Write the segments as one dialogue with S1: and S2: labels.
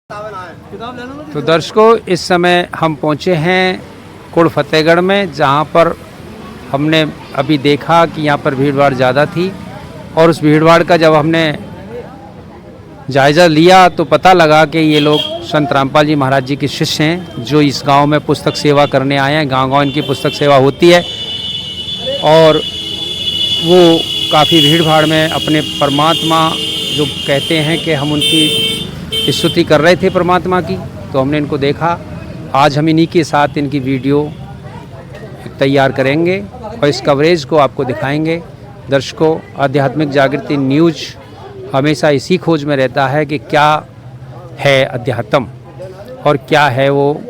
S1: तो दर्शकों, इस समय हम पहुंचे हैं कुड़ फतेहगढ़ में, जहां पर हमने अभी देखा कि यहां पर भीड़ भाड़ ज़्यादा थी। और उस भीड़ भाड़ का जब हमने जायज़ा लिया तो पता लगा कि ये लोग संत रामपाल जी महाराज जी के शिष्य हैं, जो इस गांव में पुस्तक सेवा करने आए हैं। गांव-गांव इनकी पुस्तक सेवा होती है और वो काफ़ी भीड़ भाड़ में अपने परमात्मा जो कहते हैं कि हम उनकी स्तुति कर रहे थे परमात्मा की, तो हमने इनको देखा। आज हम इन्हीं के साथ इनकी वीडियो तैयार करेंगे और इस कवरेज को आपको दिखाएंगे। दर्शकों, आध्यात्मिक जागृति न्यूज़ हमेशा इसी खोज में रहता है कि क्या है अध्यात्म और क्या है वो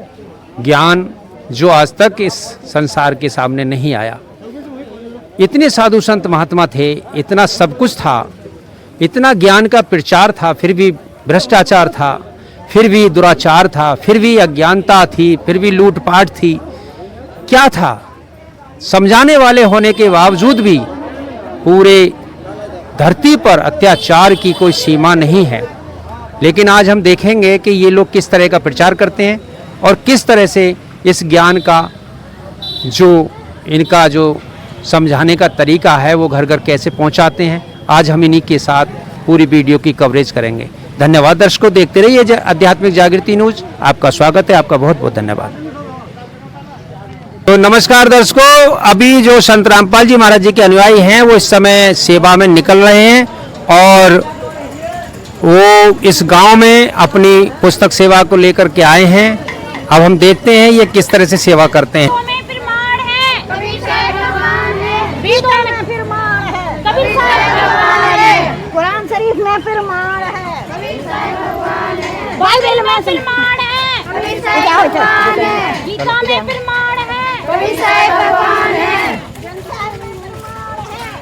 S1: ज्ञान जो आज तक इस संसार के सामने नहीं आया। इतने साधु संत महात्मा थे, इतना सब कुछ था, इतना ज्ञान का प्रचार था, फिर भी भ्रष्टाचार था, फिर भी दुराचार था, फिर भी अज्ञानता थी, फिर भी लूटपाट थी। क्या था? समझाने वाले होने के बावजूद भी पूरे धरती पर अत्याचार की कोई सीमा नहीं है। लेकिन आज हम देखेंगे कि ये लोग किस तरह का प्रचार करते हैं और किस तरह से इस ज्ञान का जो इनका जो समझाने का तरीका है वो घर घर कैसे पहुंचाते हैं। आज हम इन्हीं के साथ पूरी वीडियो की कवरेज करेंगे। धन्यवाद दर्शकों, देखते रहिए आध्यात्मिक जागृति न्यूज़। आपका स्वागत है, आपका बहुत बहुत धन्यवाद। तो नमस्कार दर्शकों, अभी जो संत रामपाल जी महाराज जी के अनुयायी हैं वो इस समय सेवा में निकल रहे हैं और वो इस गांव में अपनी पुस्तक सेवा को लेकर के आए हैं। अब हम देखते हैं ये किस तरह से सेवा करते हैं।
S2: कुरान शरीफ में प्रमाण है, बाइबल में प्रमाण है, गीता में प्रमाण है, कबीर साहब भगवान है,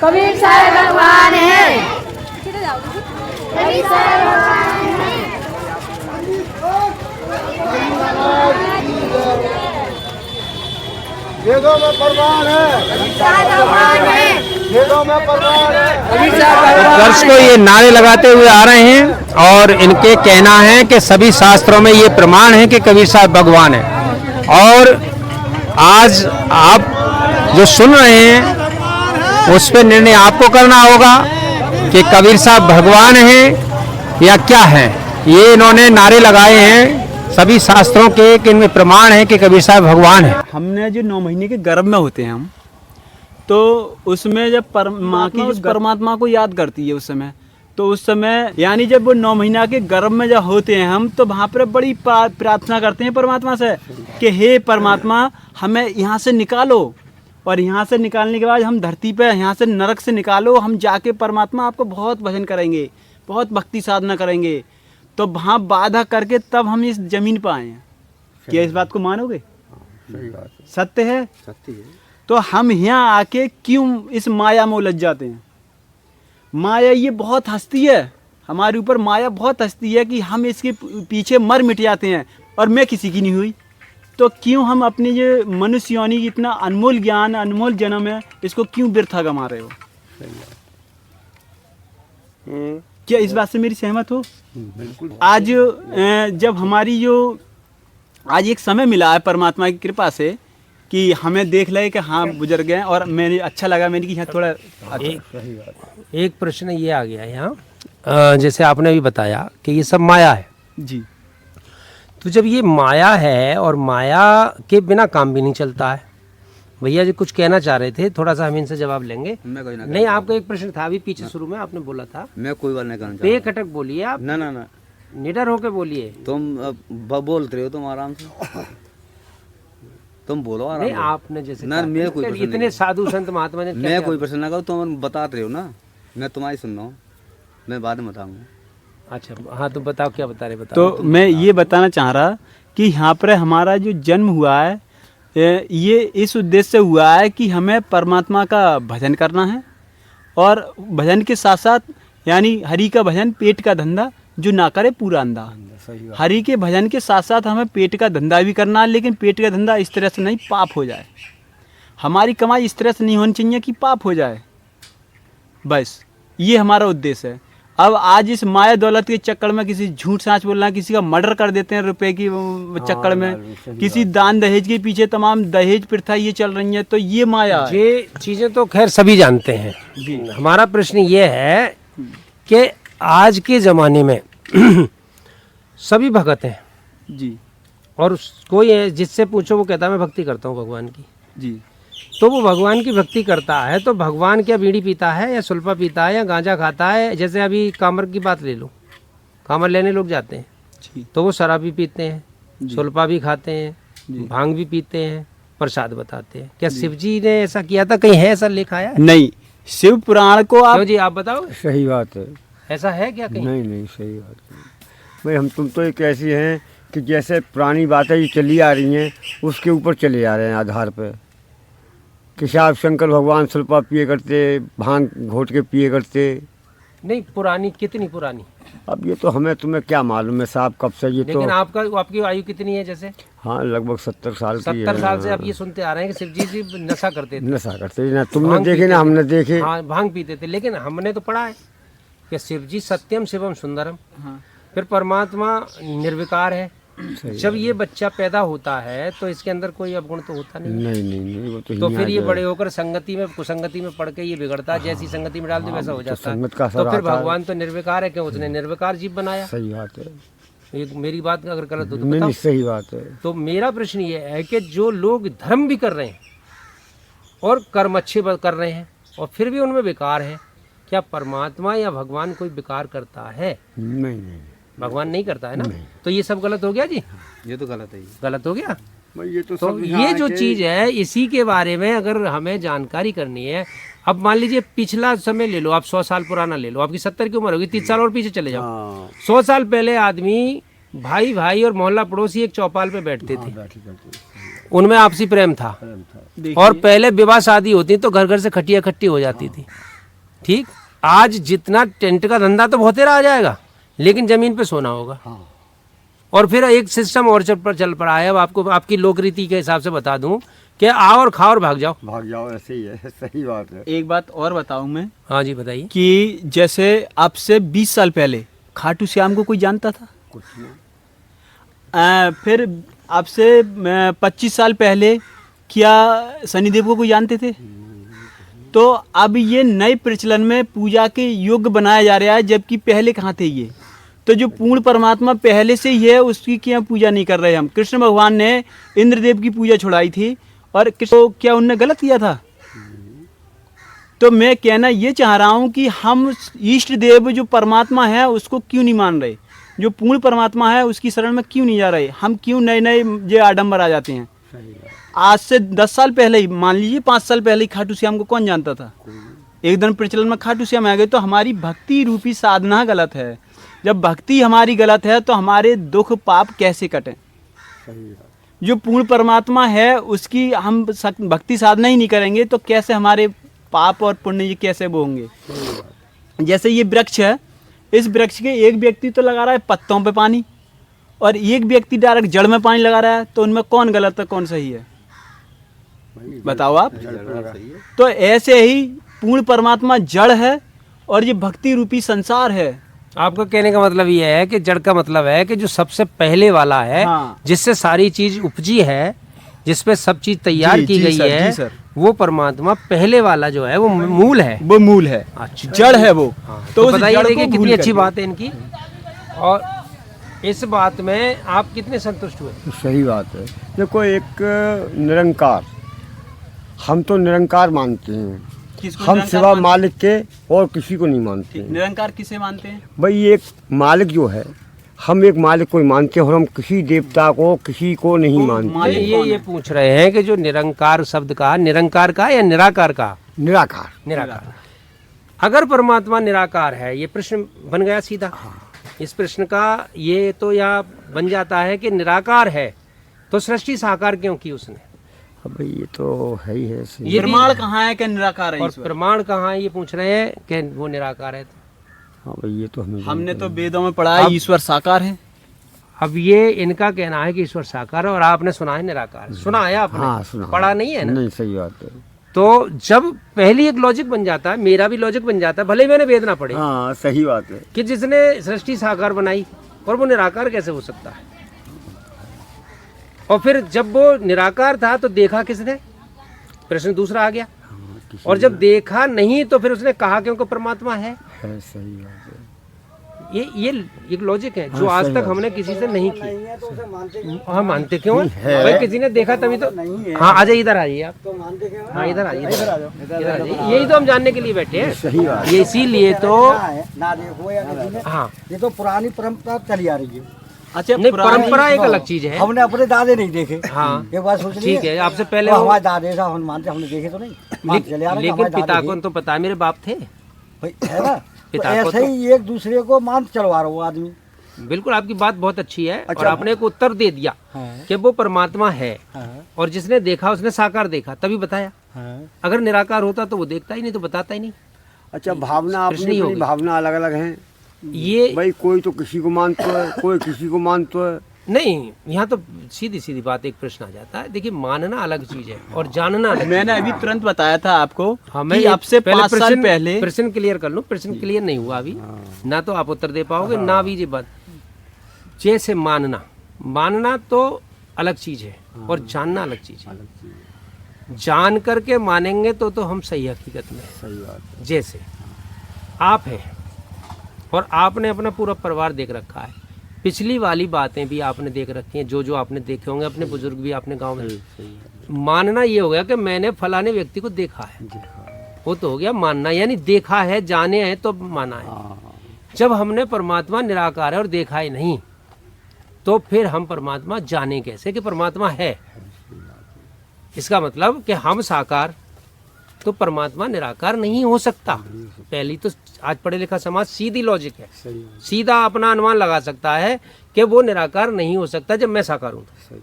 S2: कबीर साहब भगवान है, कबीर साहब भगवान है।
S3: वेदों में प्रमाण है, कबीर साहब भगवान है, वेदों में प्रमाण है, कबीर साहब भगवान है।
S1: दर्शकों, ये नारे लगाते हुए आ रहे हैं और इनके कहना है कि सभी शास्त्रों में ये प्रमाण है कि कबीर साहब भगवान है। और आज आप जो सुन रहे हैं उस पर निर्णय आपको करना होगा कि कबीर साहब भगवान हैं या क्या हैं। ये इन्होंने नारे लगाए हैं सभी शास्त्रों के कि इनमें प्रमाण है कि कबीर साहब भगवान है।
S4: हमने जो 9 महीने के गर्भ में होते हैं हम, तो उसमें जब माँ की उस परमात्मा को याद करती है उस समय, तो उस समय यानी जब वो 9 महीना के गर्भ में जब होते हैं हम, तो वहाँ पर बड़ी प्रार्थना करते हैं परमात्मा से कि हे परमात्मा हमें यहाँ से निकालो, और यहाँ से निकालने के बाद हम धरती पे यहाँ से नरक से निकालो, हम जाके परमात्मा आपको बहुत भजन करेंगे, बहुत भक्ति साधना करेंगे। तो वहाँ बाधा करके तब हम इस जमीन पर आए हैं। क्या इस बात को मानोगे? सत्य है, सत्य है। तो हम यहाँ आके क्यों इस माया में उलझ जाते हैं? माया ये बहुत हंसती है हमारे ऊपर, माया बहुत हंसती है कि हम इसके पीछे मर मिट जाते हैं और मैं किसी की नहीं हुई। तो क्यों हम अपनी ये मनुष्य योनि की इतना अनमोल ज्ञान, अनमोल जन्म है, इसको क्यों व्यर्थ गंवा रहे हो? क्या इस बात से मेरी सहमत हो? बिल्कुल। आज जब हमारी जो आज एक समय मिला है परमात्मा की कृपा से कि हमें देख ले कि हाँ बुजुर्ग हैं, और मैंने अच्छा लगा, मैंने कि यहाँ थोड़ा
S1: एक प्रश्न ये आ गया यहाँ, जैसे आपने भी बताया कि ये सब माया है
S4: जी।
S1: तो जब ये माया है और माया के बिना काम भी नहीं चलता है, भैया जी कुछ कहना चाह रहे थे, थोड़ा सा हम इनसे जवाब लेंगे। नहीं, आपका एक प्रश्न था अभी पीछे शुरू में आपने बोला था।
S3: मैं कोई बात नहीं करना चाहता।
S1: बेखटक बोलिए आप।
S3: ना ना ना,
S1: निडर होके बोलिए।
S3: तुम बोलते रहे हो, तुम आराम से तुम बोलो आराम
S1: नहीं,
S3: से।
S1: आपने जैसे
S3: ना, मैं कोई प्रश्न
S1: इतने साधु संत महात्मा ने
S3: मैं कोई प्रश्न ना करूँ, तुम बता रहे हो ना, मैं तुम्हारी सुन रहा हूँ, मैं बाद में बताऊंगा।
S1: अच्छा हाँ, तो बताओ क्या बता रहे, बताओ।
S4: तो मैं ये बताना चाह रहा कि यहाँ पर हमारा जो जन्म हुआ है ये इस उद्देश्य से हुआ है कि हमें परमात्मा का भजन करना है, और भजन के साथ साथ यानी हरि का भजन पेट का धंधा जो ना करे पूरा अंधा। हरि के भजन के साथ साथ हमें पेट का धंधा भी करना है, लेकिन पेट का धंधा इस तरह से नहीं पाप हो जाए। हमारी कमाई इस तरह से नहीं होनी चाहिए कि पाप हो जाए, बस ये हमारा उद्देश्य है। अब आज इस माया दौलत के चक्कर में किसी झूठ सांच बोलना, किसी का मर्डर कर देते हैं रुपए की चक्कर में, किसी दान दहेज के पीछे तमाम दहेज प्रथा ये चल रही है। तो ये माया है।
S5: ये चीजें तो खैर सभी जानते हैं। हमारा प्रश्न ये है कि आज के जमाने में सभी भगत हैं
S4: जी
S5: और कोई है जिससे पूछो वो कहता है मैं भक्ति करता हूँ भगवान की।
S4: जी।
S5: तो वो भगवान की भक्ति करता है तो भगवान क्या बीड़ी पीता है या सुल्फा पीता है या गांजा खाता है? जैसे अभी कामर की बात ले लो, कामर लेने लोग जाते हैं
S4: जी।
S5: तो वो शराब भी पीते हैं, सुल्फा भी खाते हैं, भांग भी पीते हैं, प्रसाद बताते हैं। क्या शिव जी ने ऐसा किया था? कहीं है ऐसा लिखा है?
S4: नहीं, शिव पुराण को आप
S5: क्यों जी आप बताओ,
S3: सही बात है।
S5: ऐसा है क्या कहीं?
S3: नहीं नहीं, सही बात है भाई। हम तुम तो एक ऐसी हैं कि जैसे पुरानी बातें ये चली आ रही हैं उसके ऊपर चले आ रहे हैं आधार पे कि साहब शंकर भगवान सुल्फा पिए करते, भांग घोट के पिए करते।
S5: नहीं, पुरानी कितनी पुरानी?
S3: अब ये तो हमें तुम्हें क्या मालूम है साहब कब से ये
S5: लेकिन
S3: तो।
S5: आपकी आयु कितनी है? जैसे
S3: हाँ, लगभग 70 साल की
S5: 70
S3: है।
S5: साल से आप ये सुनते आ रहे हैं कि शिव जी नशा करते थे,
S3: नशा करते ना, तुमने
S5: भांग
S3: देखे
S5: पीते
S3: ना
S5: थे।
S3: हमने देखे।
S5: हाँ, भांग पीते थे। लेकिन हमने तो पढ़ा है कि शिव जी सत्यम शिवम सुंदरम, फिर परमात्मा निर्विकार है। जब ये बच्चा पैदा होता है तो इसके अंदर कोई अवगुण तो होता नहीं।
S3: नहीं नहीं नहीं, वो तो
S5: तो
S3: ही
S5: फिर
S3: आ
S5: ये
S3: जाए।
S5: बड़े होकर संगति में कुसंगति में पड़ के ये बिगड़ता है। जैसी संगति में डाल दे वैसा हो जाता है।
S3: संगत का
S5: तो
S3: असर
S5: फिर
S3: आता है।
S5: भगवान तो निर्विकार है, क्यों उसने निर्विकार जीव बनाया?
S3: सही बात है।
S5: ये मेरी बात अगर गलत हो तो
S3: नहीं
S5: बताओ।
S3: नहीं, सही बात है।
S5: तो मेरा प्रश्न ये है कि जो लोग धर्म भी कर रहे हैं और कर्म अच्छे कर रहे हैं और फिर भी उनमें विकार है, क्या परमात्मा या भगवान कोई विकार करता है?
S3: नहीं नहीं
S5: भगवान नहीं करता है ना। तो ये सब गलत हो गया जी,
S4: ये तो गलत है।
S5: गलत हो गया।
S3: भाई, ये तो
S5: तो
S3: सब
S5: ये जो चीज है इसी के बारे में अगर हमें जानकारी करनी है। अब मान लीजिए पिछला समय ले लो, आप 100 साल पुराना ले लो, आपकी 70 की उम्र होगी, 30 साल और पीछे चले जाओ।
S3: हाँ,
S5: 100 साल पहले आदमी भाई भाई और मोहल्ला पड़ोसी एक चौपाल पे बैठते थे, उनमें आपसी प्रेम था। और पहले विवाह शादी होती तो घर घर से खटिया इकट्ठी हो जाती थी। ठीक, आज जितना टेंट का धंधा तो बहुत आ जाएगा, लेकिन जमीन पे सोना होगा। और फिर एक सिस्टम और चल पड़ा है। अब आपको आपकी लोक रीति के हिसाब से बता दूं कि आओ और खाओ और भाग जाओ।
S3: भाग जाओ, ऐसे ही है। सही बात है।
S4: एक बात और बताऊं मैं
S5: हाँ जी बताइए।
S4: कि जैसे अब से 20 साल पहले खाटू श्याम को कोई जानता था?
S3: कुछ नहीं।
S4: फिर अब से 25 साल पहले क्या शनिदेव को कोई जानते थे? तो अब ये नए प्रचलन में पूजा के योग्य बनाया जा रहा है, जबकि पहले कहाँ थे ये? तो जो पूर्ण परमात्मा पहले से ही है उसकी क्या पूजा नहीं कर रहे हम? कृष्ण भगवान ने इंद्रदेव की पूजा छुड़ाई थी और कृष्ण क्या उनने गलत किया था? तो मैं कहना ये चाह रहा हूँ कि हम इष्ट देव जो परमात्मा है उसको क्यों नहीं मान रहे? जो पूर्ण परमात्मा है उसकी शरण में क्यों नहीं जा रहे? हम क्यों नए नए ये आडम्बर आ जाते हैं? आज से 10 साल पहले ही, मान लीजिए 5 साल पहले ही खाटू श्याम को कौन जानता था? एकदम प्रचलन में खाटू श्याम आ गए। तो हमारी भक्ति रूपी साधना गलत है। जब भक्ति हमारी गलत है तो हमारे दुख पाप कैसे कटें? जो पूर्ण परमात्मा है उसकी हम भक्ति साधना ही नहीं करेंगे तो कैसे हमारे पाप और पुण्य ये कैसे बोंगे? जैसे ये वृक्ष है, इस वृक्ष के एक व्यक्ति तो लगा रहा है पत्तों पे पानी और एक व्यक्ति डायरेक्ट जड़ में पानी लगा रहा है, तो उनमें कौन गलत है कौन सही है? बताओ आप। तो ऐसे ही पूर्ण परमात्मा जड़ है और ये भक्ति रूपी संसार है।
S5: आपका कहने का मतलब ये है कि जड़ का मतलब है कि जो सबसे पहले वाला है,
S4: हाँ।
S5: जिससे सारी चीज उपजी है, जिसपे सब चीज तैयार
S4: जी,
S5: की
S4: जी
S5: गई
S4: सर,
S5: है,
S4: जी सर।
S5: वो परमात्मा पहले वाला जो है वो मूल है।
S4: वो मूल है,
S5: अच्छा।
S4: जड़ है वो।
S5: तो
S4: उस
S5: बताइए
S4: जड़ को
S5: देखिए
S4: भूल
S5: कितनी अच्छी
S4: करके।
S5: बात है इनकी। और इस बात में आप कितने संतुष्ट हुए?
S3: सही बात है। देखो, एक निरंकार, हम तो निरंकार मानते हैं।
S4: किसको
S3: हम
S4: निरंकार
S3: सिवा
S4: मानते
S3: मालिक के और किसी को नहीं मानते
S4: हैं?
S3: हैं।
S4: निरंकार किसे मानते हैं?
S3: भाई, एक मालिक जो है, हम एक मालिक को ही मानते हैं और हम किसी देवता को किसी को नहीं
S4: वो
S3: मानते।
S4: मालिक
S5: ये
S4: कौन
S5: ये
S4: है?
S5: पूछ रहे हैं कि जो निरंकार शब्द का, निरंकार का या निराकार का?
S3: निराकार।
S5: निराकार। अगर परमात्मा निराकार है, ये प्रश्न बन गया सीधा। इस प्रश्न का ये तो यहाँ बन जाता है कि निराकार है तो सृष्टि साकार क्यों की उसने?
S3: अब भाई ये तो है ही है।
S5: ये भी-
S4: प्रमाण कहाँ है कि निराकार है
S5: और
S4: ईश्वर?
S5: प्रमाण कहाँ है? ये पूछ रहे हैं कि वो निराकार है।
S3: हाँ भाई, ये तो हमें
S4: हमने तो वेदों में पढ़ा है
S5: अब-
S4: ईश्वर साकार है।
S5: अब ये इनका कहना है कि ईश्वर साकार है और आपने सुना है निराकार। सुना है आपने?
S3: हाँ सुना।
S5: पढ़ा नहीं है ना?
S3: नहीं, सही बात है।
S5: तो जब पहली एक लॉजिक बन जाता है, मेरा भी लॉजिक बन जाता है, भले ही मैंने वेद ना पढ़े,
S3: हाँ सही बात है।
S5: कि जिसने सृष्टि साकार बनाई और वो निराकार कैसे हो सकता है। और फिर जब वो निराकार था तो देखा किसने, प्रश्न दूसरा आ गया। और जब देखा नहीं तो फिर उसने कहा क्योंकि परमात्मा है।
S3: सही बात है।
S5: ये एक लॉजिक है जो आज तक हमने किसी से नहीं की। हाँ मानते क्यों है भाई, किसी ने देखा तभी तो। हाँ आ जाइए, इधर आइए आप। हाँ इधर आइए, इधर आ जाइए। यही तो हम जानने के लिए बैठे हैं।
S3: सही बात।
S5: ये इसीलिए तो
S6: ना देखो या किसी ने,
S5: हाँ
S6: ये तो पुरानी परंपरा चली आ रही है।
S4: अच्छा,
S5: नहीं, परंपरा एक अलग चीज है।
S6: हमने अपने दादे नहीं देखे।
S5: हाँ
S6: एक बात सोच
S5: ठीक है, आपसे पहले
S6: वो
S5: वो-
S6: हमारे दादे साहब हम मानते, हमने देखे तो नहीं, मानते चले आ रहे हैं कि
S5: लेकिन
S6: हमारे
S5: पिता
S6: दादे
S5: को
S6: थे।
S5: तो पता है, मेरे बाप थे।
S6: भाई है ना, तो
S5: पिता को
S6: ऐसे ही एक दूसरे को मान चलवा रहा वो आदमी।
S5: बिल्कुल आपकी बात बहुत अच्छी है। और
S6: अच्छा।
S5: आपने एक उत्तर दे दिया
S6: हाँ,
S5: कि वो परमात्मा है,
S6: हाँ,
S5: और जिसने देखा उसने साकार देखा तभी बताया।
S6: हाँ।
S5: अगर निराकार होता तो वो देखता ही नहीं, तो बताता ही नहीं।
S3: अच्छा, भावना
S5: प्रश्न
S3: अपनी
S5: ही हो
S3: अपनी
S5: गई।
S3: भावना अलग अलग है
S5: ये
S3: भाई। कोई तो किसी को मानता है, कोई किसी को मानता है।
S5: नहीं, यहाँ तो सीधी सीधी बात, एक प्रश्न आ जाता है। देखिए, मानना अलग चीज है और जानना अलग।
S4: मैंने अभी तुरंत बताया था आपको
S5: हमें
S4: कि आपसे 5 साल पहले
S5: प्रश्न क्लियर कर लूं। प्रश्न क्लियर नहीं हुआ अभी, ना तो आप उत्तर दे पाओगे, ना भी ये बात। जैसे मानना तो अलग चीज है और जानना अलग चीज है। जान करके मानेंगे तो हम सही हकीकत में।
S3: सही बात है।
S5: जैसे आप हैं और आपने अपना पूरा परिवार देख रखा है, पिछली वाली बातें भी आपने देख रखी हैं, जो आपने देखे होंगे, अपने बुजुर्ग भी आपने गांव में। मानना ये हो गया कि मैंने फलाने व्यक्ति को देखा है, वो तो हो गया मानना, यानी देखा है, जाने हैं तो माना है। जब हमने परमात्मा निराकार है और देखा ही नहीं, तो फिर हम परमात्मा जाने कैसे कि परमात्मा है। इसका मतलब कि हम साकार तो परमात्मा निराकार नहीं हो सकता। पहली तो आज पढ़े लिखा समाज सीधी लॉजिक है, सीधा अपना अनुमान लगा सकता है कि वो निराकार नहीं हो सकता जब मैं साकार हूं तो।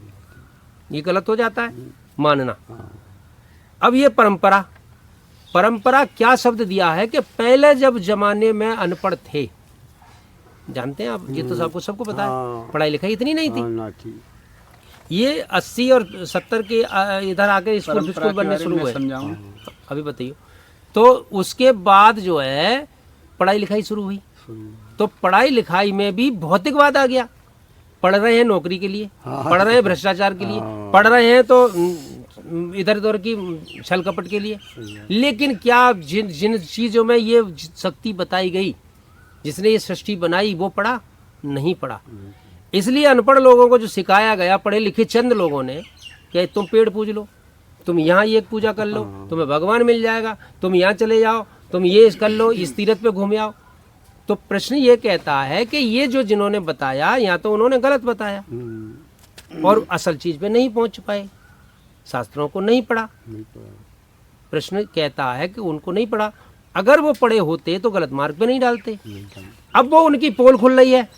S5: ये गलत हो जाता है मानना। अब ये परंपरा क्या शब्द दिया है कि पहले जब जमाने में अनपढ़ थे, जानते हैं आप, ये तो सबको पता है, पढ़ाई लिखाई इतनी नहीं थी।
S3: ना ठीक।
S5: ये 80 और 70 के इधर आके स्कूल बनने शुरू हुए।
S4: समझाऊं।
S5: अभी बताइए। तो उसके बाद जो है पढ़ाई लिखाई शुरू हुई, तो पढ़ाई लिखाई में भी भौतिकवाद आ गया। पढ़ रहे हैं नौकरी के लिए, पढ़ रहे हैं भ्रष्टाचार के लिए, पढ़ रहे हैं तो इधर उधर की छल कपट के लिए। लेकिन क्या जिन चीजों में ये शक्ति बताई गई, जिसने ये सृष्टि बनाई, वो पढ़ा नहीं पढ़ा। इसलिए अनपढ़ लोगों को जो सिखाया गया, पढ़े लिखे चंद लोगों ने, कि तुम पेड़ पूज लो, तुम यहाँ ये पूजा कर लो, तुम्हें भगवान मिल जाएगा, तुम यहाँ चले जाओ, तुम ये कर लो, इस तीर्थ पे घूम आओ। तो प्रश्न ये कहता है कि ये जो जिन्होंने बताया, या तो उन्होंने गलत बताया और असल चीज पे नहीं पहुंच पाए, शास्त्रों को नहीं पढ़ा। प्रश्न कहता है कि उनको नहीं पढ़ा। अगर वो पढ़े होते तो गलत मार्ग पे नहीं डालते। अब वो उनकी पोल खुल रही है,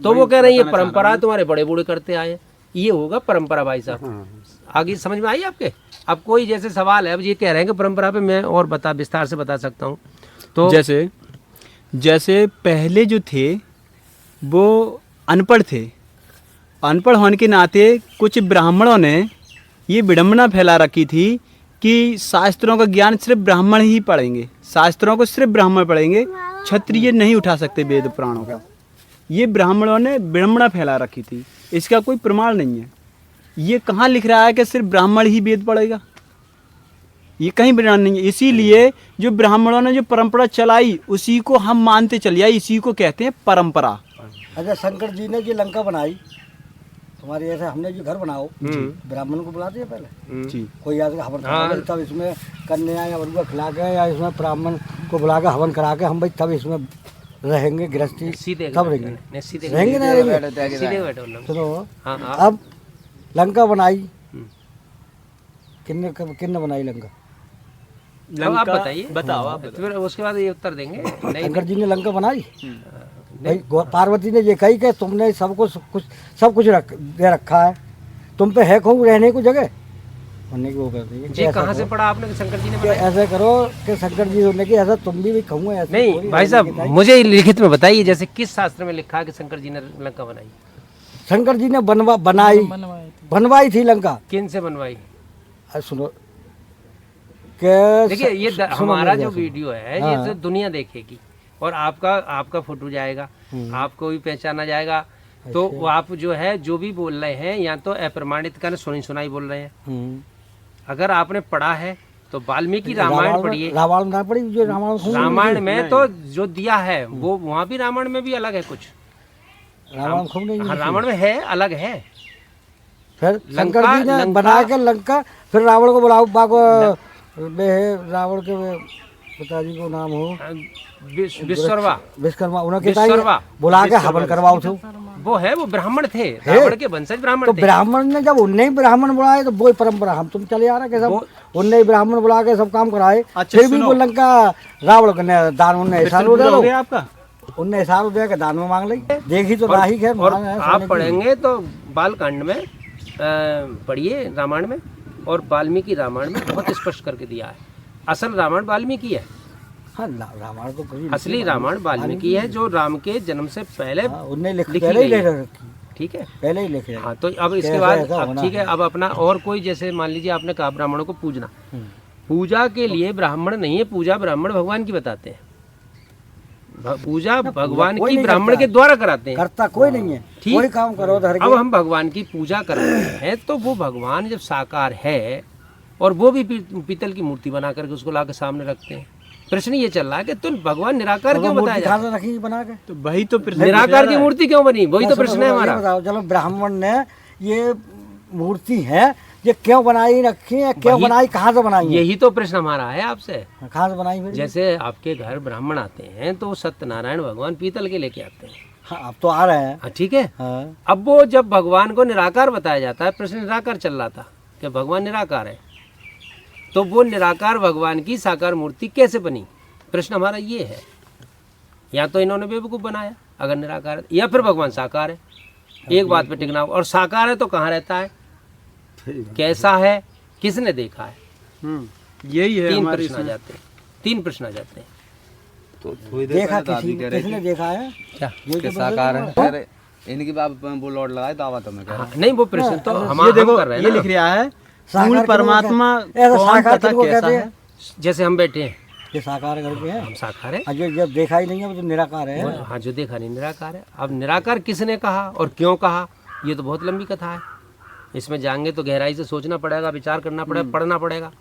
S5: तो वो कह रहे हैं ये परंपरा तुम्हारे बड़े बूढ़े करते आए। ये होगा परंपरा भाई साहब। आगे समझ में आई आपके? अब कोई जैसे सवाल है, अब ये कह रहे हैं कि परंपरा पे मैं और विस्तार से बता सकता हूँ। तो
S4: जैसे पहले जो थे वो अनपढ़ थे, अनपढ़ होने के नाते कुछ ब्राह्मणों ने ये विडंबना फैला रखी थी कि शास्त्रों का ज्ञान सिर्फ ब्राह्मण ही पढ़ेंगे, शास्त्रों को सिर्फ ब्राह्मण पढ़ेंगे, क्षत्रिय नहीं उठा सकते वेद पुराणों का। ये ब्राह्मणों ने विडंबना फैला रखी थी। इसका कोई प्रमाण नहीं है। ये कहाँ लिख रहा है कि सिर्फ ब्राह्मण ही वेद पढ़ेगा? ये कहीं प्रमाण नहीं है। इसीलिए जो ब्राह्मणों ने जो परंपरा चलाई, उसी को हम मानते चले आए, इसी को कहते हैं परंपरा।
S6: अच्छा, शंकर जी ने जो लंका बनाई, तुम्हारे ऐसे हमने जो घर बनाओ, ब्राह्मण को बुलाते हैं पहले
S4: जी।
S6: कोई आदमी हवन करा के, तब इसमें कन्या या वरुआ खिला के, या इसमें ब्राह्मण को बुला के हवन करा के हम भाई तब इसमें रहेंगे, गृहस्थी
S5: सीधे
S6: तब रहेंगे,
S5: रहेंगे
S6: रहेंगे ना रहेंगे।
S5: सीधे बैठो ना।
S6: सुनो,
S5: हाँ,
S6: अब लंका बनाई, किन्ने बनाई लंका?
S5: अब आप बताइए,
S4: बताओ आप।
S5: फिर उसके बाद ये उत्तर देंगे। नहीं,
S6: शंकर जी ने लंका बनाई। भाई पार्वती ने ये कही कि तुमने सब कुछ दे रखा है, तुम पे है कहूँ रहने को जगह होने की वो करती है।
S5: ये कहाँ से पढ़ा आपने कि शंकर जी ने बताया?
S6: ऐसे करो कि शंकर जी होने की, ऐसा तुम भी कहूँ ऐसे
S5: नहीं भाई साहब, मुझे लिखित में बताइए, जैसे किस शास्त्र में लिखा है कि शंकर जी ने लंका बनाई?
S6: शंकर जी ने बनवाई थी लंका।
S5: किन से बनवाई?
S6: सुनो, कि
S5: देखिए ये
S6: सुनो
S5: हमारा
S6: मेरी
S5: जो
S6: बात सुनो।
S5: वीडियो है
S6: हाँ।
S5: ये तो दुनिया देखेगी और आपका फोटो जाएगा, आपको भी पहचाना जाएगा। तो वो आप जो है जो भी बोल रहे हैं या तो अप्रमाणित का सुनी सुनाई बोल रहे हैं। अगर आपने पढ़ा है तो वाल्मीकि रामायण पढ़िए।
S6: रामायण ना पढ़ी जो
S5: रामायण में तो जो दिया है वो वहाँ भी रामायण में भी अलग है कुछ।
S6: रामायण खूब नहीं
S5: हाँ, रामायण में है, अलग है।
S6: फिर
S5: लंका-
S6: शंकर जी ने
S5: लंका-
S6: बना के लंका, फिर रावण को बुलाओ बाको रावण के पिताजी को नाम हो
S5: विश्वकर्मा
S6: विश्वकर्मा, उन्होंने
S5: विश्वकर्मा।
S6: बुला के हवन करवाओ थे।
S5: वो है, वो ब्राह्मण थे, रावण के वंशज ब्राह्मण
S6: तो
S5: थे।
S6: ब्राह्मण ने जब उनने ही ब्राह्मण बुलाए तो वही परंपरा हम तुम चले आ रहे के सब उनने ही ब्राह्मण बुला के सब काम कराए।
S4: अच्छा,
S6: फिर भी
S4: सुनो।
S6: वो लंका रावण ने दान उन्ने हिसाब
S4: पूरा हो
S6: दे
S4: गया आपका।
S6: उनने हिसाब दे के दान में मांग ली। देखी तो राही है
S5: और
S6: महान है,
S5: आप
S6: सोने की।
S5: पढ़ेंगे तो बालकांड में पढ़िए रामायण में, और वाल्मीकि रामायण में बहुत स्पष्ट करके दिया है। असल रामायण वाल्मीकि है,
S6: हाँ रामायण तो पूरी
S5: असली रामायण वाल्मीकि है जो राम के जन्म से पहले
S6: हाँ, उनने
S5: लिखी
S6: पहले ही
S5: गई
S6: ले
S5: है।
S6: रखी,
S5: ठीक है।
S6: पहले ही लिखे।
S5: हाँ, तो अब इसके
S6: कैसा
S5: बाद
S6: ऐसा
S5: अब
S6: होना
S5: ठीक है,
S6: है।
S5: अब अपना और कोई जैसे मान लीजिए आपने कहा ब्राह्मणों को पूजना, पूजा के लिए ब्राह्मण नहीं है, पूजा ब्राह्मण भगवान की बताते हैं। पूजा भगवान
S6: कोई
S5: की
S6: नहीं
S5: ब्राह्मण
S6: करता
S5: के
S6: है।
S5: द्वारा कराते हैं।
S6: करता कोई नहीं है,
S5: ठीक।
S6: कोई काम करो धर
S5: अब हम भगवान की पूजा कर रहे हैं तो वो भगवान जब साकार है और वो भी पीतल की मूर्ति बना करके उसको ला के सामने रखते हैं। प्रश्न ये चल रहा है कि तुम भगवान निराकार क्यों बताया जाता है?
S6: रखी बना के
S4: तो वही तो प्रश्न
S5: निराकार की मूर्ति क्यों बनी, वही तो प्रश्न है
S6: ये
S5: हमारा।
S6: बताओ, चलो ब्राह्मण ने ये मूर्ति है ये क्यों बनाई रखी है, क्यों
S5: वही-
S6: बनाई, कहाँ से बनाई है,
S5: यही तो प्रश्न हमारा है आपसे।
S6: कहाँ से बनाई फिर?
S5: जैसे आपके घर ब्राह्मण आते हैं तो सत्यनारायण भगवान पीतल के लेके आते हैं।
S6: हाँ अब तो आ रहे हैं।
S5: हाँ, ठीक है।
S6: हाँ
S5: अब वो जब भगवान को निराकार बताया जाता है, प्रश्न निराकार चल रहा था कि भगवान निराकार है, तो वो निराकार भगवान की साकार मूर्ति कैसे बनी? प्रश्न हमारा ये है। या तो इन्होंने बेवकूफ़ बनाया अगर निराकार है, या फिर भगवान साकार है। एक बात पे टिकना होगा। और साकार है तो कहाँ रहता है, कैसा है, किसने देखा है?
S4: यही है
S5: तीन
S4: हमारे
S5: प्रश्न आ जाते हैं, तीन प्रश्न आ जाते हैं।
S6: देखा किसने देखा है
S5: क्या
S6: ये जो साकार है
S7: इनकी बात वो लौट लगाए दावा तो मैं कह रहा
S5: हाँ, नहीं वो प्रश्न तो
S4: ये
S5: हम
S4: देखो
S5: कर रहे हैं
S4: ये
S5: ना।
S4: लिख रहा है
S6: साकार
S4: मूल
S6: किसको
S4: परमात्मा
S6: कहते हैं? ऐसा
S4: कौन
S6: साकार
S4: तथा
S6: किसको
S4: कैसा
S6: कहते
S4: है।
S6: हैं?
S5: जैसे हम बैठे हैं,
S6: ये साकार करके है,
S5: हम साकार है।
S6: जो जब देखा ही नहीं है वो तो निराकार है।
S5: हाँ, जो देखा नहीं निराकार है। अब निराकार किसने कहा और क्यों कहा, ये तो बहुत लंबी कथा है। इसमें जाएंगे तो गहराई से सोचना पड़ेगा, विचार करना पड़ेगा, पढ़ना पड़ेगा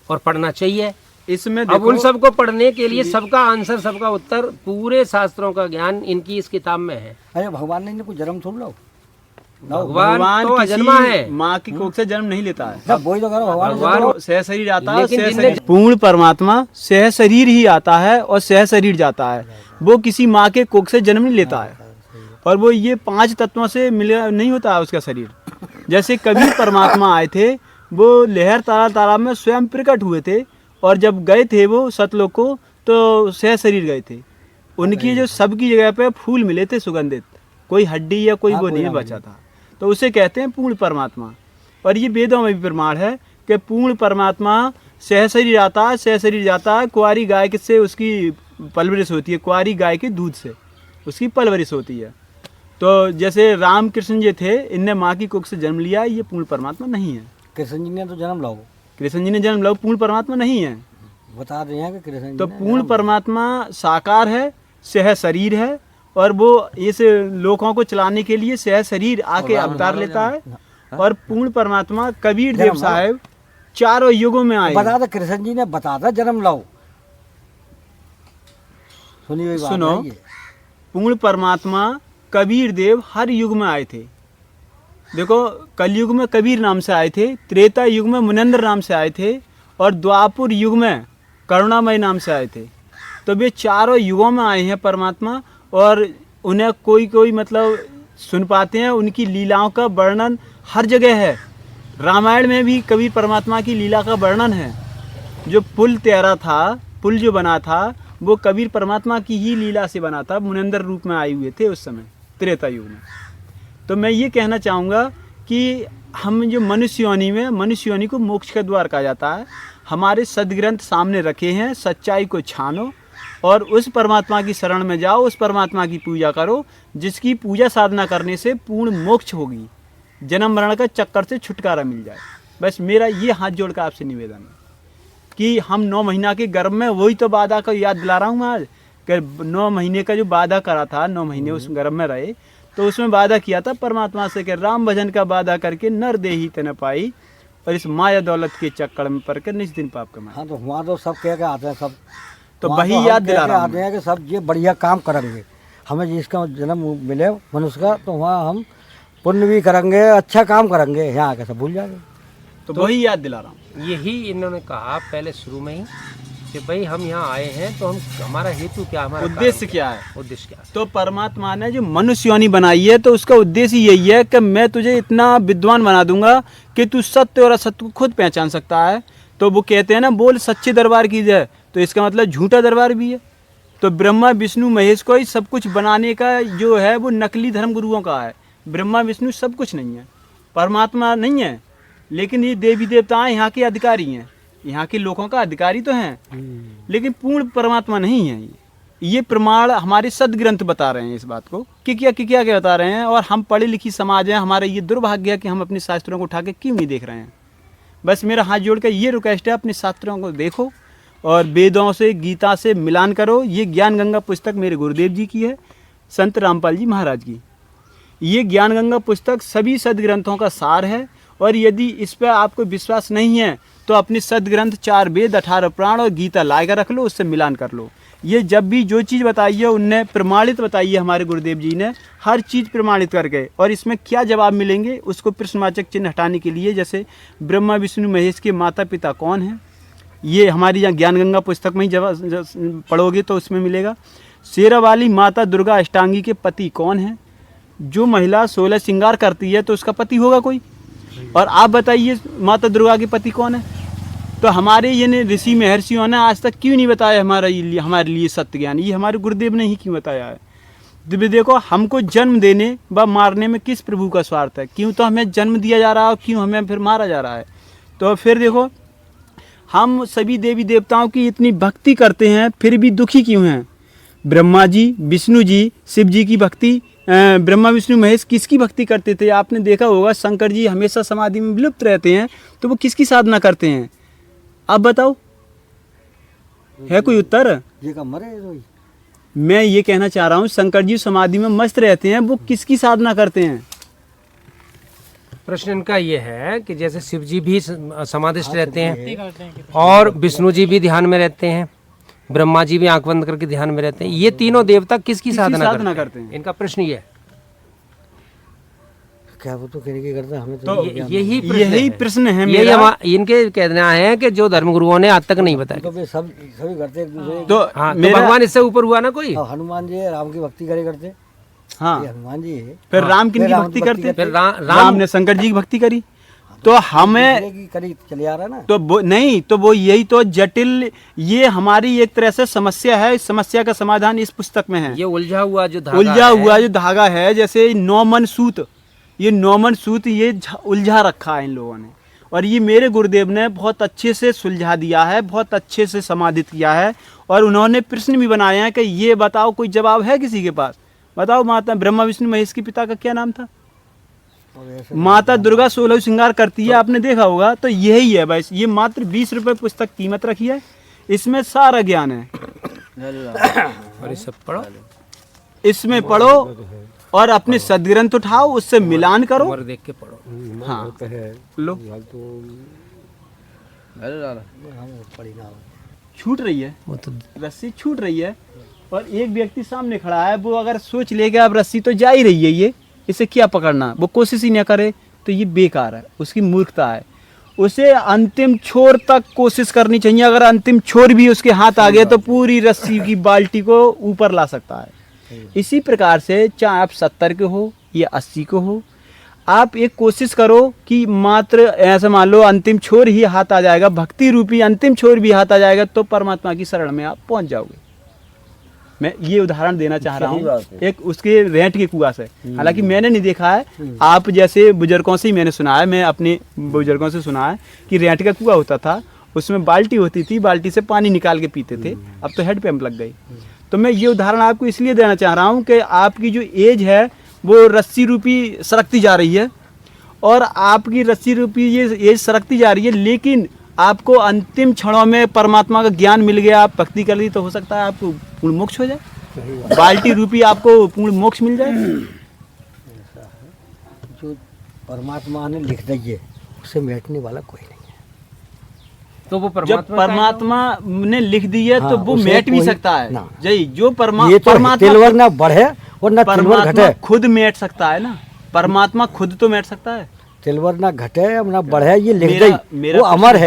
S5: और पढ़ना चाहिए।
S4: इसमें
S5: अब
S4: देखो
S5: उन सबको पढ़ने के लिए सबका आंसर, सबका उत्तर, पूरे शास्त्रों का ज्ञान इनकी इस किताब में है।
S6: अरे भगवान ने इनको जन्म थोड़ लो,
S5: भगवान तो
S4: किसी
S5: अजन्मा है।
S4: माँ की कोख से जन्म नहीं लेता है।
S6: जब वही तो करो भगवान ने
S5: भगवान
S6: जन्म-
S4: सह शरीर आता है,
S5: लेकिन
S4: सह
S5: जिनने-
S4: शरीर पूर्ण परमात्मा सह शरीर ही आता है और सह शरीर जाता है। वो किसी माँ के कोख से जन्म नहीं लेता है और वो ये 5 तत्वों से मिला नहीं होता है उसका शरीर। जैसे कबीर परमात्मा आए थे, वो लहर तालाब में स्वयं प्रकट हुए थे और जब गए थे वो सतलोक को तो सह शरीर गए थे। उनकी जो सबकी जगह पे फूल मिले थे सुगंधित, कोई हड्डी या कोई वो नहीं बचा था, तो उसे कहते हैं पूर्ण परमात्मा। और ये वेदों में भी प्रमाण है कि पूर्ण परमात्मा सह शरीर आता है, सह शरीर जाता है। कुंवारी गाय से उसकी परवरिश होती है, कुंवारी गाय के दूध से उसकी परवरिश होती है। तो जैसे राम कृष्ण जी थे, इनने माँ की कुख से जन्म लिया, ये पूर्ण परमात्मा नहीं है।
S6: कृष्ण जी ने तो जन्म लो,
S4: कृष्ण जी ने जन्म लिया, पूर्ण परमात्मा नहीं है।
S6: बता रहे हैं कि कृष्ण जी
S4: तो
S6: ने
S4: पूर्ण परमात्मा साकार है, सह शरीर है और वो इस लोकों को चलाने के लिए सह शरीर आके अवतार लेता है। और पूर्ण परमात्मा कबीर देव साहब चारों युगों में आए।
S6: बता दे कृष्ण जी ने बता था जन्म लो, सुनिए ये बात
S4: सुनो,
S6: है ये।
S4: पूर्ण परमात्मा कबीर देव हर युग में आए थे। देखो कलयुग में कबीर नाम से आए थे, त्रेता युग में मुनेंद्र नाम से आए थे और द्वापुर युग में करुणामय नाम से आए थे। तो वे चारों युगों में आए हैं परमात्मा और उन्हें कोई मतलब सुन पाते हैं। उनकी लीलाओं का वर्णन हर जगह है। रामायण में भी कबीर परमात्मा की लीला का वर्णन है। जो पुल तैरा था, पुल जो बना था, वो कबीर परमात्मा की ही लीला से बना था। मुनेंद्र रूप में आए हुए थे उस समय त्रेता युग में। तो मैं ये कहना चाहूँगा कि हम जो मनुष्य योनि में, मनुष्य योनि को मोक्ष का द्वार कहा जाता है। हमारे सदग्रंथ सामने रखे हैं, सच्चाई को छानो और उस परमात्मा की शरण में जाओ, उस परमात्मा की पूजा करो, जिसकी पूजा साधना करने से पूर्ण मोक्ष होगी, जन्म मरण का चक्कर से छुटकारा मिल जाए। बस मेरा ये हाथ जोड़ कर आपसे निवेदन है। कि हम 9 महीना के गर्भ में, वही तो वादा का याद दिला रहा हूँ मैं आज, कि 9 महीने का जो वादा करा था, 9 महीने उस गर्भ में रहे, तो उसमें वादा किया था परमात्मा से कि राम भजन का वादा करके नर देही तन पाई, और इस माया दौलत के चक्कर में पड़ कर निज दिन पाप कमाए।
S6: हाँ, तो वहाँ तो सब कह के आते हैं सब,
S4: तो
S6: वहाँ
S4: वही
S6: हम
S4: याद
S6: कह
S4: दिला
S6: के
S4: रहा हूँ
S6: आते हैं कि सब ये बढ़िया काम करेंगे, हमें जिसका जन्म मिले मनुष्य का, तो वहाँ हम पुण्य भी करेंगे, अच्छा काम करेंगे, यहाँ आके सब भूल जाएंगे।
S4: तो वही याद दिला रहा हूँ।
S5: यही इन्होंने कहा पहले शुरू में ही कि भाई हम यहाँ आए हैं तो हम, हमारा हेतु क्या, हमारा
S4: उद्देश्य
S5: कारण
S4: क्या है?
S5: उद्देश्य क्या है?
S4: तो परमात्मा ने जो मनुष्य योनि बनाई है, तो उसका उद्देश्य यही है कि मैं तुझे इतना विद्वान बना दूंगा कि तू सत्य और असत्य को खुद पहचान सकता है। तो वो कहते हैं ना, बोल सच्चे दरबार की जय, तो इसका मतलब झूठा दरबार भी है। तो ब्रह्मा विष्णु महेश को ही सब कुछ बनाने का जो है वो नकली धर्म गुरुओं का है। ब्रह्मा विष्णु सब कुछ नहीं है, परमात्मा नहीं है, लेकिन ये देवी देवताएं यहाँ के अधिकारी हैं, यहाँ के लोगों का अधिकारी तो हैं, लेकिन पूर्ण परमात्मा नहीं है। ये प्रमाण हमारे सदग्रंथ बता रहे हैं इस बात को कि क्या बता रहे हैं। और हम पढ़ी लिखी समाज है, हमारा ये दुर्भाग्य है कि हम अपने शास्त्रों को उठा के क्यों नहीं देख रहे हैं। बस मेरा हाथ जोड़ कर ये रिक्वेस्ट है, अपने शास्त्रों को देखो और वेदों से, गीता से मिलान करो। ये ज्ञान गंगा पुस्तक मेरे गुरुदेव जी की है, संत रामपाल जी महाराज की। ये ज्ञान गंगा पुस्तक सभी सदग्रंथों का सार है, और यदि इस पर आपको विश्वास नहीं है तो अपने सदग्रंथ 4 वेद, 18 पुराण और गीता लाकर रख लो, उससे मिलान कर लो। ये जब भी जो चीज़ बताई है उनने प्रमाणित बताई है, हमारे गुरुदेव जी ने हर चीज़ प्रमाणित करके। और इसमें क्या जवाब मिलेंगे उसको प्रश्नवाचक चिन्ह हटाने के लिए, जैसे ब्रह्मा विष्णु महेश के माता पिता कौन हैं, ये हमारी यहाँ ज्ञान गंगा पुस्तक में ही जब पढ़ोगे तो उसमें मिलेगा। शेरा वाली माता दुर्गा अष्टांगी के पति कौन है, जो महिला 16 श्रृंगार करती है तो उसका पति होगा कोई। और आप बताइए माता दुर्गा के पति कौन है। तो हमारे ये ऋषि महर्षियों ने आज तक क्यों नहीं बताया हमारे लिए सत्य ज्ञान, ये हमारे गुरुदेव ने ही क्यों बताया है। तो देखो, हमको जन्म देने व मारने में किस प्रभु का स्वार्थ है, क्यों तो हमें जन्म दिया जा रहा है, क्यों हमें फिर मारा जा रहा है। तो फिर देखो, हम सभी देवी देवताओं की इतनी भक्ति करते हैं फिर भी दुखी क्यों हैं। ब्रह्मा जी, विष्णु जी, शिव जी की भक्ति, ब्रह्मा विष्णु महेश किसकी भक्ति करते थे। आपने देखा होगा शंकर जी हमेशा समाधि में विलुप्त रहते हैं, तो वो किसकी साधना करते हैं, आप बताओ, है कोई उत्तर?
S6: ये का मरे रोई।
S4: मैं ये कहना चाह रहा हूँ, शंकर जी समाधि में मस्त रहते हैं, वो किसकी साधना करते हैं?
S5: प्रश्न इनका ये है कि जैसे शिव जी भी समाधिस्थ रहते हैं और विष्णु जी भी ध्यान में रहते हैं, ब्रह्मा जी भी आंख बंद करके ध्यान में रहते हैं, ये तीनों देवता किसकी साधना करते हैं? इनका प्रश्न ये है।
S6: क्या वो तो कहने की करते हैं, हमें
S4: तो
S5: यही
S4: प्रश्न है
S5: यही इनके कहना है कि जो धर्म गुरुओं ने आज तक नहीं बताया।
S6: तो सब सभी करते एक दूसरे
S4: तो
S5: हाँ, तो भगवान इससे ऊपर हुआ ना कोई।
S6: हनुमान जी राम की भक्ति करे करते।
S4: हाँ,
S6: ये हनुमान जी है,
S4: फिर राम किन की भक्ति करते?
S5: फिर
S4: राम ने शंकर जी की भक्ति करी। तो हमें
S6: करी चले आ रहा है ना।
S4: तो नहीं, तो वो यही तो जटिल, ये हमारी एक तरह से समस्या है। इस समस्या का समाधान इस पुस्तक में है।
S5: ये उलझा हुआ जो
S4: धागा है, जैसे 9 मन सूत, ये 9 मन सूत ये उलझा रखा है इन लोगों ने, और ये मेरे गुरुदेव ने बहुत अच्छे से सुलझा दिया है, बहुत अच्छे से समाधित किया है। और उन्होंने प्रश्न भी बनाए हैं कि ये बताओ, कोई जवाब है किसी के पास? बताओ, माता ब्रह्मा विष्णु महेश के पिता का क्या नाम था? माता दुर्गा 16 श्रृंगार करती है, आपने देखा होगा। तो यही है बस, ये मात्र 20 रुपए पुस्तक कीमत रखी है, इसमें सारा ज्ञान है।
S5: और ये सब पढ़ो,
S4: इसमें पढ़ो और अपने सदग्रंथ उठाओ, उससे मिलान करो
S5: और देख के पढ़ो।
S4: हाँ, लो, छूट रही है
S5: वो तो
S4: रस्सी, छूट रही है। और एक व्यक्ति सामने खड़ा है, वो अगर सोच ले कि अब रस्सी तो जा ही रही है, ये इसे क्या पकड़ना, वो कोशिश ही ना करे, तो ये बेकार है, उसकी मूर्खता है। उसे अंतिम छोर तक कोशिश करनी चाहिए। अगर अंतिम छोर भी उसके हाथ आ गया तो पूरी रस्सी की बाल्टी को ऊपर ला सकता है। इसी प्रकार से चाहे आप 70 के हो या 80 को हो, आप एक कोशिश करो कि मात्र ऐसा मान लो अंतिम छोर ही हाथ आ जाएगा, भक्ति रूपी अंतिम छोर भी हाथ आ जाएगा, तो परमात्मा की शरण में आप पहुंच जाओगे। मैं ये उदाहरण देना चाह रहा हूँ एक उसके रेंट के कुआं से। हालांकि मैंने नहीं देखा है, आप जैसे बुजुर्गों से ही मैंने सुना है, मैं अपने बुजुर्गों से सुना है कि रेंट का कुआं होता था, उसमें बाल्टी होती थी, बाल्टी से पानी निकाल के पीते थे। अब तो हेड पंप लग गई। तो मैं ये उदाहरण आपको इसलिए देना चाह रहा हूँ कि आपकी जो एज है वो रस्सी रूपी सरकती जा रही है, और आपकी रस्सी रूपी ये एज सरकती जा रही है, लेकिन आपको अंतिम क्षणों में परमात्मा का ज्ञान मिल गया, आप भक्ति कर ली, तो हो सकता है आपको पूर्ण मोक्ष हो जाए, बाल्टी रूपी आपको पूर्ण मोक्ष मिल जाए।
S6: जो परमात्मा ने लिख दी है उससे मिटने वाला कोई नहीं है।
S5: तो वो
S4: जब परमात्मा ने लिख दी है तो
S6: हाँ,
S4: वो
S6: उसे
S4: मेट भी
S6: कोई-
S4: सकता है।
S6: ना।
S4: जय जो
S6: ये तो तिलवर ना बढ़े और ना तिलवर
S4: परमात्मा
S6: घटे।
S4: खुद मेट सकता है ना, परमात्मा खुद तो मेट सकता है।
S6: तिलवर ना घटे ना बढ़े, ये लिख
S4: मेरा-
S6: दी,
S4: मेरा
S6: वो अमर है।